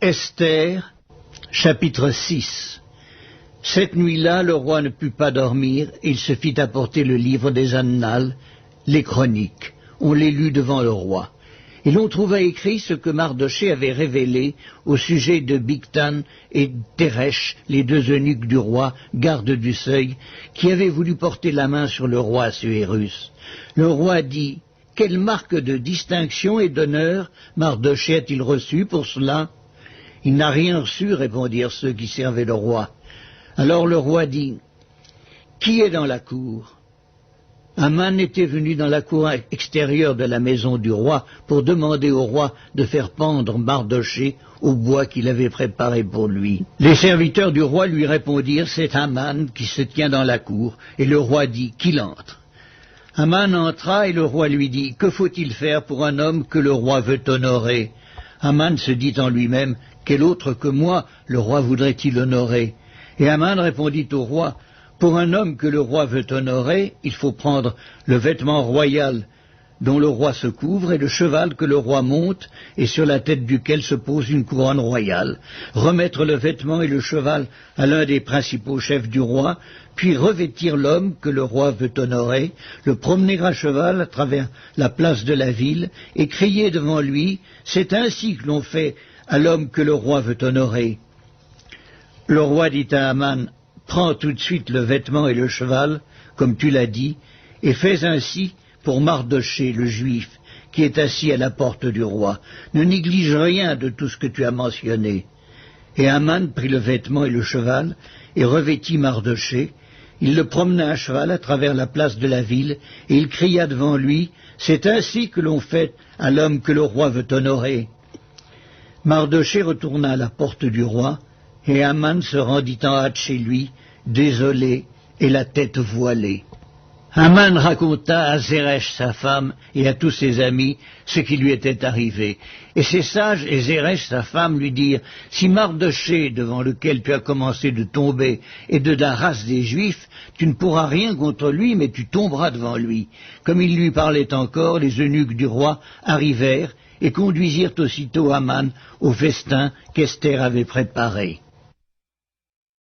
Esther, chapitre 6. Cette nuit-là, le roi ne put pas dormir, et il se fit apporter le livre des Annales, les chroniques. On les lut devant le roi. Et l'on trouva écrit ce que Mardochée avait révélé au sujet de Bigthan et Teresh, les deux eunuques du roi, gardes du seuil, qui avaient voulu porter la main sur le roi Assuérus. Le roi dit, « Quelle marque de distinction et d'honneur Mardochée a-t-il reçu pour cela ?» « Il n'a rien reçu, répondirent ceux qui servaient le roi. Alors le roi dit, « Qui est dans la cour ?» Aman était venu dans la cour extérieure de la maison du roi pour demander au roi de faire pendre Mardochée au bois qu'il avait préparé pour lui. Les serviteurs du roi lui répondirent, « C'est Aman qui se tient dans la cour. » Et le roi dit, « Qu'il entre. » Aman entra et le roi lui dit, « Que faut-il faire pour un homme que le roi veut honorer ?» Aman se dit en lui-même, « Quel autre que moi le roi voudrait-il honorer ?» Et Aman répondit au roi, « Pour un homme que le roi veut honorer, il faut prendre le vêtement royal dont le roi se couvre et le cheval que le roi monte et sur la tête duquel se pose une couronne royale, remettre le vêtement et le cheval à l'un des principaux chefs du roi, puis revêtir l'homme que le roi veut honorer, le promener à cheval à travers la place de la ville et crier devant lui, « C'est ainsi que l'on fait à l'homme que le roi veut honorer. » Le roi dit à Aman, « Prends tout de suite le vêtement et le cheval, comme tu l'as dit, et fais ainsi pour Mardochée, le juif, qui est assis à la porte du roi. Ne néglige rien de tout ce que tu as mentionné. » Et Aman prit le vêtement et le cheval, et revêtit Mardochée. Il le promena à cheval à travers la place de la ville, et il cria devant lui, « C'est ainsi que l'on fait à l'homme que le roi veut honorer. » Mardochée retourna à la porte du roi, et Aman se rendit en hâte chez lui, désolé et la tête voilée. Aman raconta à Zeresh sa femme et à tous ses amis ce qui lui était arrivé. Et ses sages et Zeresh sa femme lui dirent, « Si Mardochée, devant lequel tu as commencé de tomber, est de la race des Juifs, tu ne pourras rien contre lui, mais tu tomberas devant lui. » Comme il lui parlait encore, les eunuques du roi arrivèrent et conduisirent aussitôt Aman au festin qu'Esther avait préparé.